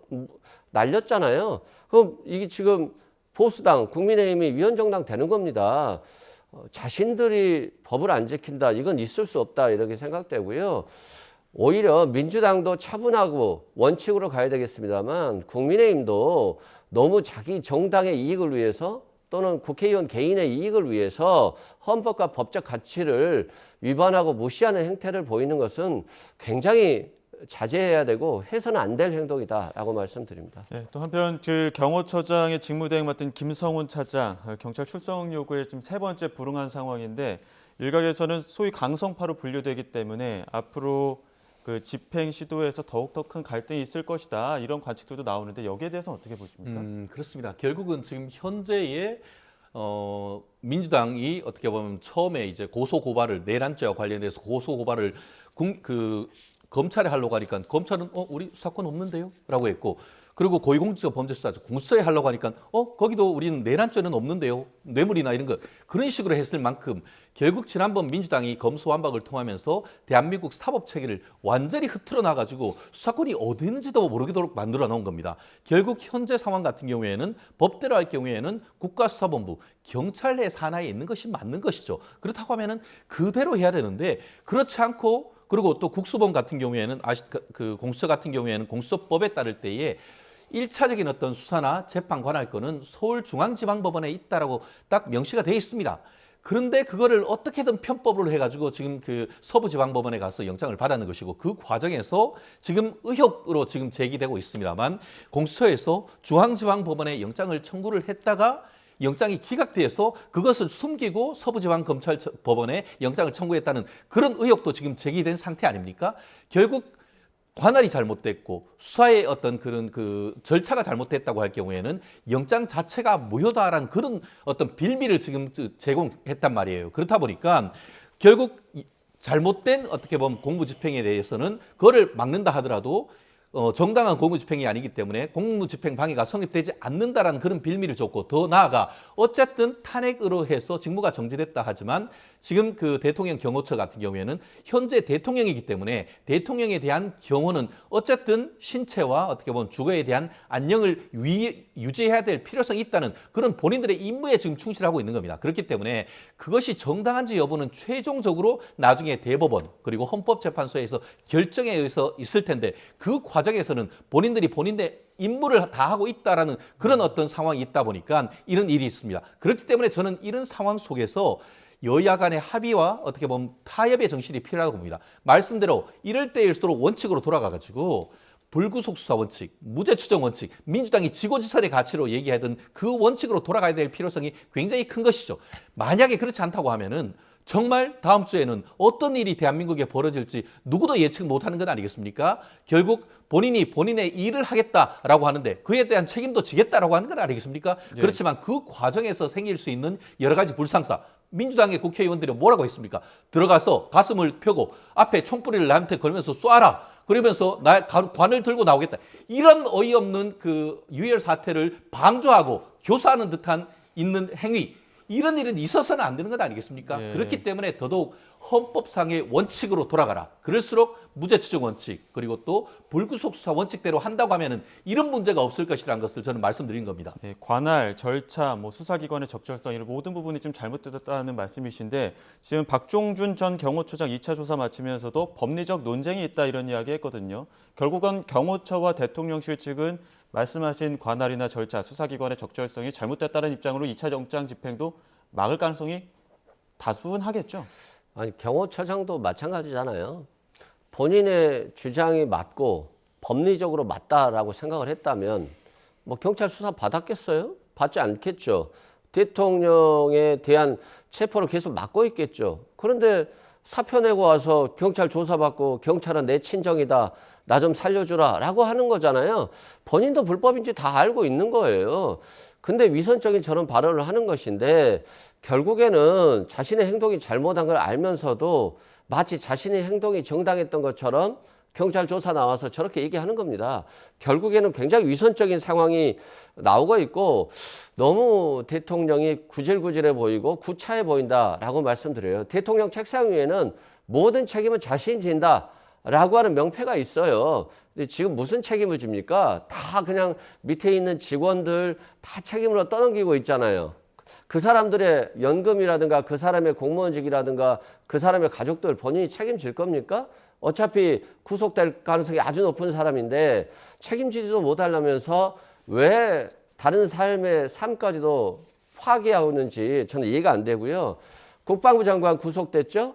날렸잖아요. 그럼 이게 지금 보수당, 국민의힘이 위헌정당 되는 겁니다. 자신들이 법을 안 지킨다. 이건 있을 수 없다. 이렇게 생각되고요. 오히려 민주당도 차분하고 원칙으로 가야 되겠습니다만 국민의힘도 너무 자기 정당의 이익을 위해서 또는 국회의원 개인의 이익을 위해서 헌법과 법적 가치를 위반하고 무시하는 행태를 보이는 것은 굉장히 자제해야 되고 해서는 안 될 행동이다라고 말씀드립니다. 네, 또 한편 그 경호처장의 직무대행 맡은 김성훈 차장 경찰 출석 요구에 지금 세 번째 불응한 상황인데 일각에서는 소위 강성파로 분류되기 때문에 앞으로 그 집행 시도에서 더욱더 큰 갈등이 있을 것이다 이런 관측들도 나오는데 여기에 대해서는 어떻게 보십니까? 그렇습니다. 결국은 지금 현재의 민주당이 어떻게 보면 처음에 이제 고소 고발을 내란죄와 관련돼서 고소 고발을 검찰에 하려고 하니까 검찰은 우리 수사권 없는데요?라고 했고 그리고 고위공직자 범죄수사처 공수처에 하려고 하니까 거기도 우리는 내란죄는 없는데요. 뇌물이나 이런 거 그런 식으로 했을 만큼 결국 지난번 민주당이 검수완박을 통하면서 대한민국 사법체계를 완전히 흐트러 놔가지고 수사권이 어디 있는지도 모르도록 만들어 놓은 겁니다. 결국 현재 상황 같은 경우에는 법대로 할 경우에는 국가수사본부, 경찰 내 산하에 있는 것이 맞는 것이죠. 그렇다고 하면은 그대로 해야 되는데 그렇지 않고 그리고 또 국수본 같은 경우에는 그 공수처 같은 경우에는 공수처법에 따를 때에 1차적인 어떤 수사나 재판 관할 건은 서울중앙지방법원에 있다라고 딱 명시가 되어 있습니다. 그런데 그거를 어떻게든 편법으로 해가지고 지금 그 서부지방법원에 가서 영장을 받았는 것이고 그 과정에서 지금 의혹으로 지금 제기되고 있습니다만 공수처에서 중앙지방법원에 영장을 청구를 했다가 영장이 기각돼서 그것을 숨기고 서부지방검찰법원에 영장을 청구했다는 그런 의혹도 지금 제기된 상태 아닙니까? 결국 관할이 잘못됐고 수사의 어떤 그런 그 절차가 잘못됐다고 할 경우에는 영장 자체가 무효다라는 그런 어떤 빌미를 지금 제공했단 말이에요. 그렇다 보니까 결국 잘못된 어떻게 보면 공무집행에 대해서는 그거를 막는다 하더라도 정당한 공무집행이 아니기 때문에 공무집행 방해가 성립되지 않는다라는 그런 빌미를 줬고 더 나아가 어쨌든 탄핵으로 해서 직무가 정지됐다 하지만 지금 그 대통령 경호처 같은 경우에는 현재 대통령이기 때문에 대통령에 대한 경호는 어쨌든 신체와 어떻게 보면 주거에 대한 안녕을 유지해야 될 필요성이 있다는 그런 본인들의 임무에 지금 충실하고 있는 겁니다. 그렇기 때문에 그것이 정당한지 여부는 최종적으로 나중에 대법원 그리고 헌법재판소에서 결정에 의해서 있을 텐데 그 과정에서는 본인들이 본인의 임무를 다하고 있다라는 그런 어떤 상황이 있다 보니까 이런 일이 있습니다. 그렇기 때문에 저는 이런 상황 속에서 여야 간의 합의와 어떻게 보면 타협의 정신이 필요하다고 봅니다. 말씀대로 이럴 때일수록 원칙으로 돌아가가지고 불구속 수사 원칙, 무죄 추정 원칙, 민주당이 지고지선의 가치로 얘기하던 그 원칙으로 돌아가야 될 필요성이 굉장히 큰 것이죠. 만약에 그렇지 않다고 하면은 정말 다음 주에는 어떤 일이 대한민국에 벌어질지 누구도 예측 못하는 것 아니겠습니까? 결국 본인이 본인의 일을 하겠다라고 하는데 그에 대한 책임도 지겠다라고 하는 건 아니겠습니까? 예. 그렇지만 그 과정에서 생길 수 있는 여러 가지 불상사, 민주당의 국회의원들이 뭐라고 했습니까? 들어가서 가슴을 펴고 앞에 총뿌리를 나한테 걸면서 쏴라. 그러면서 나 관을 들고 나오겠다. 이런 어이없는 그 유혈 사태를 방조하고 교사하는 듯한 있는 행위. 이런 일은 있어서는 안 되는 것 아니겠습니까? 예. 그렇기 때문에 더더욱 헌법상의 원칙으로 돌아가라. 그럴수록 무죄 추정 원칙 그리고 또 불구속 수사 원칙대로 한다고 하면은 이런 문제가 없을 것이라는 것을 저는 말씀드린 겁니다. 네, 관할, 절차, 수사기관의 적절성 이런 모든 부분이 좀 잘못됐다는 말씀이신데 지금 박종준 전 경호처장 2차 조사 마치면서도 법리적 논쟁이 있다 이런 이야기 했거든요. 결국은 경호처와 대통령실 측은 말씀하신 관할이나 절차, 수사기관의 적절성이 잘못됐다는 입장으로 2차 영장 집행도 막을 가능성이 다수하겠죠. 아니 경호처장도 마찬가지잖아요. 본인의 주장이 맞고 법리적으로 맞다라고 생각을 했다면 뭐 경찰 수사 받았겠어요? 받지 않겠죠. 대통령에 대한 체포를 계속 막고 있겠죠. 그런데 사표 내고 와서 경찰 조사받고 경찰은 내 친정이다. 나 좀 살려주라 라고 하는 거잖아요. 본인도 불법인지 다 알고 있는 거예요. 근데 위선적인 저런 발언을 하는 것인데 결국에는 자신의 행동이 잘못한 걸 알면서도 마치 자신의 행동이 정당했던 것처럼 경찰 조사 나와서 저렇게 얘기하는 겁니다. 결국에는 굉장히 위선적인 상황이 나오고 있고 너무 대통령이 구질구질해 보이고 구차해 보인다라고 말씀드려요. 대통령 책상 위에는 모든 책임은 자신이 진다. 라고 하는 명패가 있어요. 근데 지금 무슨 책임을 집니까? 다 그냥 밑에 있는 직원들 다 책임으로 떠넘기고 있잖아요. 그 사람들의 연금이라든가 그 사람의 공무원직이라든가 그 사람의 가족들 본인이 책임질 겁니까? 어차피 구속될 가능성이 아주 높은 사람인데 책임지지도 못하려면서 왜 다른 삶의 삶까지도 파괴하는지 저는 이해가 안 되고요. 국방부 장관 구속됐죠?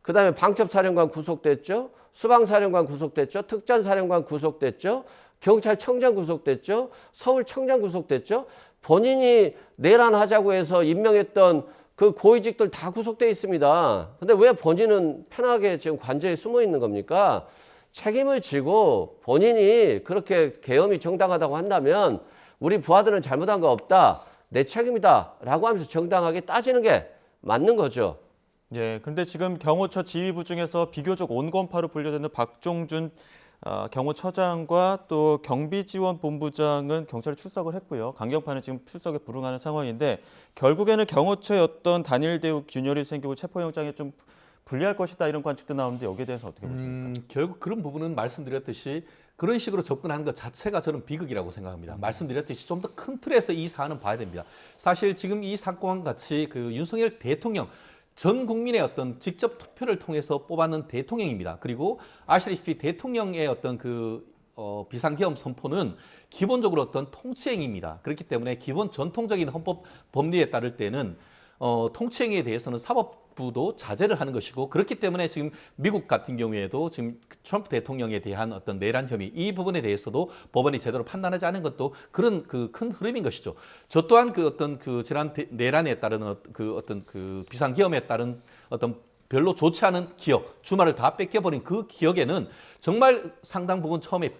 그 다음에 방첩사령관 구속됐죠? 수방사령관 구속됐죠? 특전사령관 구속됐죠? 경찰청장 구속됐죠? 서울청장 구속됐죠? 본인이 내란하자고 해서 임명했던 그 고위직들 다 구속돼 있습니다. 근데 왜 본인은 편하게 지금 관저에 숨어 있는 겁니까? 책임을 지고 본인이 그렇게 계엄이 정당하다고 한다면 우리 부하들은 잘못한 거 없다. 내 책임이다. 라고 하면서 정당하게 따지는 게 맞는 거죠. 예, 근데 지금 경호처 지휘부 중에서 비교적 온건파로 분류되는 박종준 경호처장과 또 경비지원본부장은 경찰에 출석을 했고요. 강경파는 지금 출석에 불응하는 상황인데 결국에는 경호처의 어떤 단일 대우 균열이 생기고 체포영장에 좀 불리할 것이다 이런 관측도 나오는데 여기에 대해서 어떻게 보십니까? 결국 그런 부분은 말씀드렸듯이 그런 식으로 접근하는 것 자체가 저는 비극이라고 생각합니다. 말씀드렸듯이 좀 더 큰 틀에서 이 사안은 봐야 됩니다. 사실 지금 이 사건 같이 그 윤석열 대통령 전 국민의 어떤 직접 투표를 통해서 뽑았는 대통령입니다. 그리고 아시다시피 대통령의 어떤 비상계엄 선포는 기본적으로 어떤 통치행위입니다. 그렇기 때문에 기본 전통적인 헌법 법리에 따를 때는 통치행위에 대해서는 사법부도 자제를 하는 것이고 그렇기 때문에 지금 미국 같은 경우에도 지금 트럼프 대통령에 대한 어떤 내란 혐의 이 부분에 대해서도 법원이 제대로 판단하지 않은 것도 그런 그 큰 흐름인 것이죠. 저 또한 그 어떤 그 지난 내란에 따른 그 어떤 그 비상계엄에 따른 어떤 별로 좋지 않은 기억, 주말을 다 뺏겨버린 그 기억에는 정말 상당 부분 처음에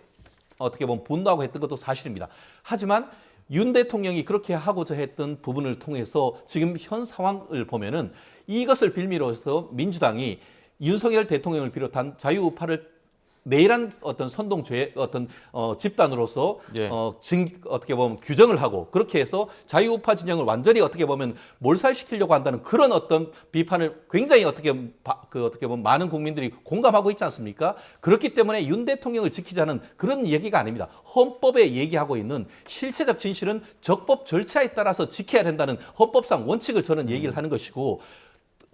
어떻게 보면 분노하고 했던 것도 사실입니다. 하지만 윤 대통령이 그렇게 하고자 했던 부분을 통해서 지금 현 상황을 보면은 이것을 빌미로서 민주당이 윤석열 대통령을 비롯한 자유우파를 내란 어떤 선동죄 어떤 집단으로서 예. 어떻게 보면 규정을 하고 그렇게 해서 자유우파 진영을 완전히 어떻게 보면 몰살시키려고 한다는 그런 어떤 비판을 굉장히 어떻게 보면 많은 국민들이 공감하고 있지 않습니까? 그렇기 때문에 윤 대통령을 지키자는 그런 얘기가 아닙니다. 헌법에 얘기하고 있는 실체적 진실은 적법 절차에 따라서 지켜야 된다는 헌법상 원칙을 저는 얘기를 하는 것이고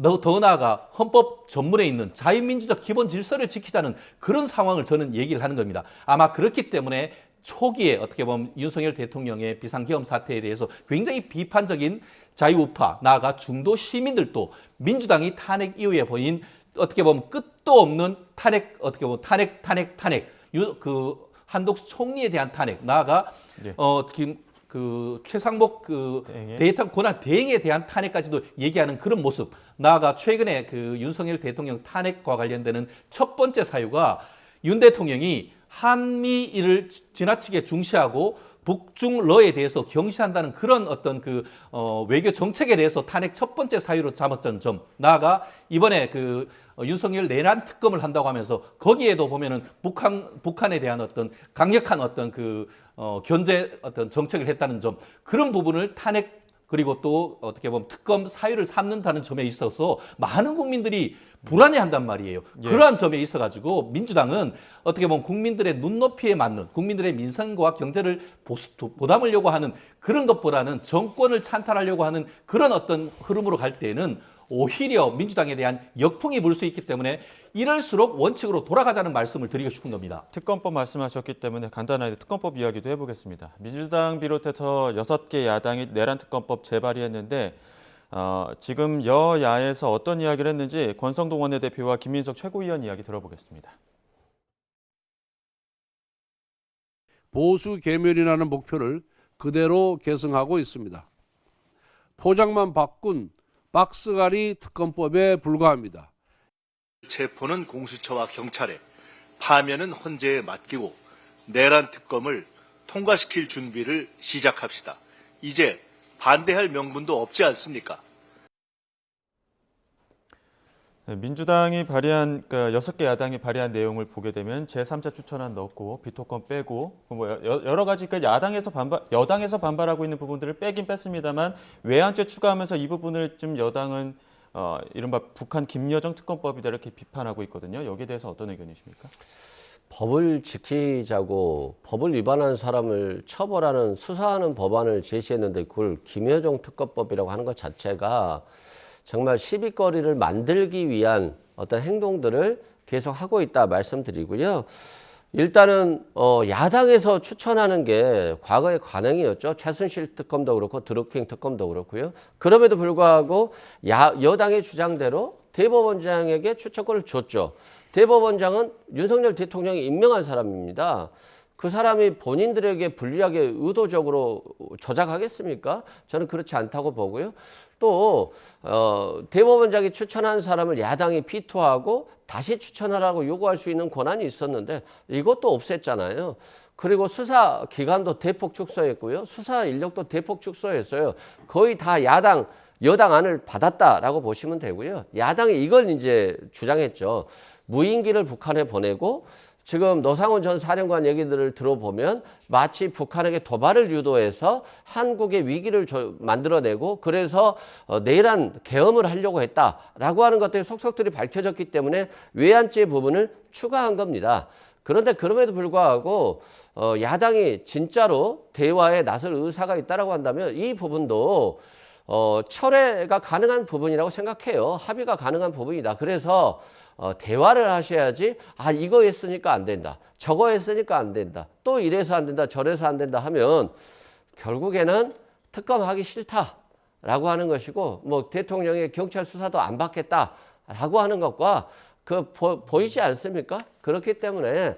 더 나아가 헌법 전문에 있는 자유민주적 기본 질서를 지키자는 그런 상황을 저는 얘기를 하는 겁니다. 아마 그렇기 때문에 초기에 어떻게 보면 윤석열 대통령의 비상계엄 사태에 대해서 굉장히 비판적인 자유우파 나아가 중도 시민들도 민주당이 탄핵 이후에 보인 어떻게 보면 끝도 없는 탄핵 어떻게 보면 탄핵 그 한독수 총리에 대한 탄핵 나아가 예. 그 최상목 그 대통령 권한 대행에 대한 탄핵까지도 얘기하는 그런 모습. 나아가 최근에 그 윤석열 대통령 탄핵과 관련되는 첫 번째 사유가 윤 대통령이 한미일을 지나치게 중시하고 북중러에 대해서 경시한다는 그런 어떤 그 외교 정책에 대해서 탄핵 첫 번째 사유로 삼았던 점. 나아가 이번에 그 윤석열 내란 특검을 한다고 하면서 거기에도 보면은 북한에 대한 어떤 강력한 어떤 그 견제 어떤 정책을 했다는 점. 그런 부분을 탄핵 그리고 또 어떻게 보면 특검 사유를 삼는다는 점에 있어서 많은 국민들이 불안해한단 말이에요. 예. 그러한 점에 있어가지고 민주당은 어떻게 보면 국민들의 눈높이에 맞는 국민들의 민생과 경제를 보담하려고 하는 그런 것보다는 정권을 찬탈하려고 하는 그런 어떤 흐름으로 갈 때에는 오히려 민주당에 대한 역풍이 불 수 있기 때문에 이럴수록 원칙으로 돌아가자는 말씀을 드리고 싶은 겁니다. 특검법 말씀하셨기 때문에 간단하게 특검법 이야기도 해보겠습니다. 민주당 비롯해서 6개 야당이 내란 특검법 재발의했는데 지금 여야에서 어떤 이야기를 했는지 권성동 원내대표와 김민석 최고위원 이야기 들어보겠습니다. 보수 계멸이라는 목표를 그대로 계승하고 있습니다. 포장만 바꾼 박스갈이 특검법에 불과합니다. 체포는 공수처와 경찰에, 파면은 헌재에 맡기고 내란 특검을 통과시킬 준비를 시작합시다. 이제 반대할 명분도 없지 않습니까? 민주당이 발의한 그러니까 6개 야당이 발의한 내용을 보게 되면 제3자 추천안 넣고 비토건 빼고 뭐 여러 가지 그러니까 여당에서 반발하고 있는 부분들을 빼긴 뺐습니다만 외환죄 추가하면서 이 부분을 좀 여당은 이른바 북한 김여정 특검법이다 이렇게 비판하고 있거든요. 여기에 대해서 어떤 의견이십니까? 법을 지키자고 법을 위반한 사람을 처벌하는 수사하는 법안을 제시했는데 그걸 김여정 특검법이라고 하는 것 자체가 정말 시비거리를 만들기 위한 어떤 행동들을 계속 하고 있다 말씀드리고요. 일단은 야당에서 추천하는 게 과거의 관행이었죠. 최순실 특검도 그렇고 드루킹 특검도 그렇고요. 그럼에도 불구하고 여당의 주장대로 대법원장에게 추천권을 줬죠. 대법원장은 윤석열 대통령이 임명한 사람입니다. 그 사람이 본인들에게 불리하게 의도적으로 조작하겠습니까? 저는 그렇지 않다고 보고요. 또 대법원장이 추천한 사람을 야당이 비토하고 다시 추천하라고 요구할 수 있는 권한이 있었는데 이것도 없앴잖아요. 그리고 수사 기간도 대폭 축소했고요. 수사 인력도 대폭 축소했어요. 거의 다 여당 안을 받았다라고 보시면 되고요. 야당이 이걸 이제 주장했죠. 무인기를 북한에 보내고 지금 노상훈 전 사령관 얘기들을 들어보면 마치 북한에게 도발을 유도해서 한국의 위기를 만들어내고 그래서 내란 계엄을 하려고 했다라고 하는 것들이 속속들이 밝혀졌기 때문에 외환죄 부분을 추가한 겁니다. 그런데 그럼에도 불구하고 야당이 진짜로 대화에 나설 의사가 있다라고 한다면 이 부분도 철회가 가능한 부분이라고 생각해요. 합의가 가능한 부분이다. 그래서 대화를 하셔야지 이거 했으니까 안 된다. 저거 했으니까 안 된다. 또 이래서 안 된다. 저래서 안 된다 하면 결국에는 특검하기 싫다. 라고 하는 것이고, 뭐 대통령의 경찰 수사도 안 받겠다라고 하는 것과 보이지 않습니까? 그렇기 때문에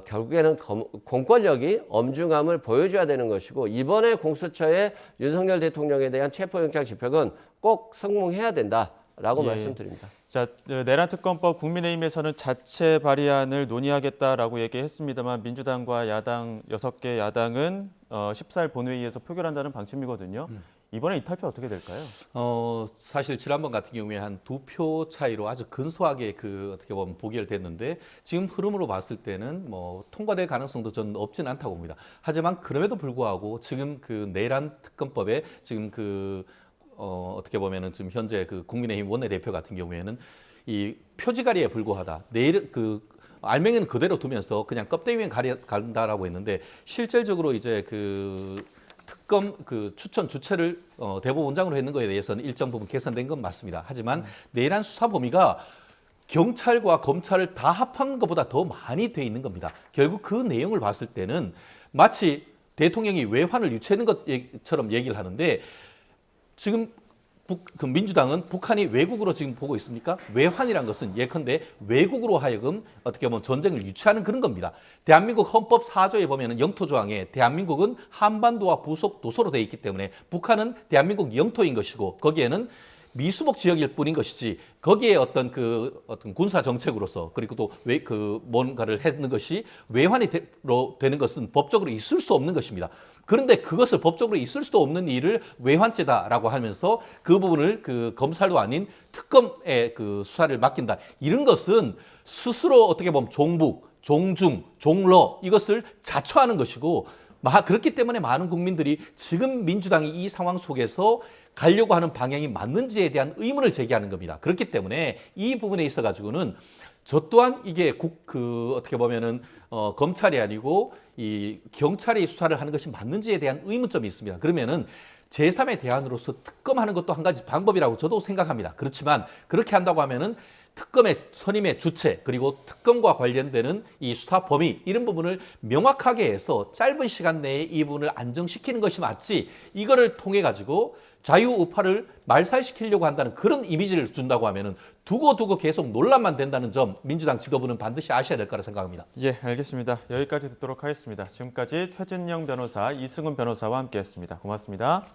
결국에는 공권력이 엄중함을 보여줘야 되는 것이고, 이번에 공수처의 윤석열 대통령에 대한 체포영장 집행은 꼭 성공해야 된다라고 예. 말씀드립니다. 자, 내란 특검법 국민의힘에서는 자체 발의안을 논의하겠다라고 얘기했습니다만 민주당과 야당 6개 야당은 14일 본회의에서 표결한다는 방침이거든요. 이번에 이탈표 어떻게 될까요? 사실 지난번 같은 경우에 한 2표 차이로 아주 근소하게 어떻게 보면 부결됐는데 지금 흐름으로 봤을 때는 뭐 통과될 가능성도 저는 없진 않다고 봅니다. 하지만 그럼에도 불구하고 지금 내란 특검법에 지금 어떻게 보면은 지금 현재 국민의힘 원내대표 같은 경우에는 이 표지가리에 불과하다. 내일 알맹이는 그대로 두면서 그냥 껍데기만 간다라고 했는데 실질적으로 이제 특검 추천 주체를 대법원장으로 했는 거에 대해서는 일정 부분 개선된 건 맞습니다. 하지만 내란 수사 범위가 경찰과 검찰을 다 합한 것보다 더 많이 돼 있는 겁니다. 결국 그 내용을 봤을 때는 마치 대통령이 외환을 유치하는 것처럼 얘기를 하는데 지금 민주당은 북한이 외국으로 지금 보고 있습니까? 외환이란 것은 예컨대 외국으로 하여금 어떻게 보면 전쟁을 유치하는 그런 겁니다. 대한민국 헌법 4조에 보면 영토 조항에 대한민국은 한반도와 부속 도서로 되어 있기 때문에 북한은 대한민국 영토인 것이고 거기에는 미수목 지역일 뿐인 것이지 거기에 어떤 군사 정책으로서 그리고 또 뭔가를 하는 것이 외환이 되는 것은 법적으로 있을 수 없는 것입니다. 그런데 그것을 법적으로 있을 수도 없는 일을 외환죄다라고 하면서 그 부분을 검찰도 아닌 특검에 수사를 맡긴다. 이런 것은 스스로 어떻게 보면 종북, 종중, 종러 이것을 자처하는 것이고 그렇기 때문에 많은 국민들이 지금 민주당이 이 상황 속에서 가려고 하는 방향이 맞는지에 대한 의문을 제기하는 겁니다. 그렇기 때문에 이 부분에 있어 가지고는 저 또한 이게 어떻게 보면은 검찰이 아니고 이 경찰이 수사를 하는 것이 맞는지에 대한 의문점이 있습니다. 그러면은 제3의 대안으로서 특검하는 것도 한 가지 방법이라고 저도 생각합니다. 그렇지만 그렇게 한다고 하면은 특검의 선임의 주체 그리고 특검과 관련되는 이 수사 범위 이런 부분을 명확하게 해서 짧은 시간 내에 이 부분을 안정시키는 것이 맞지 이거를 통해 가지고 자유우파를 말살시키려고 한다는 그런 이미지를 준다고 하면은 두고 계속 논란만 된다는 점 민주당 지도부는 반드시 아셔야 될 거라 생각합니다. 예, 알겠습니다. 여기까지 듣도록 하겠습니다. 지금까지 최진영 변호사, 이승훈 변호사와 함께했습니다. 고맙습니다.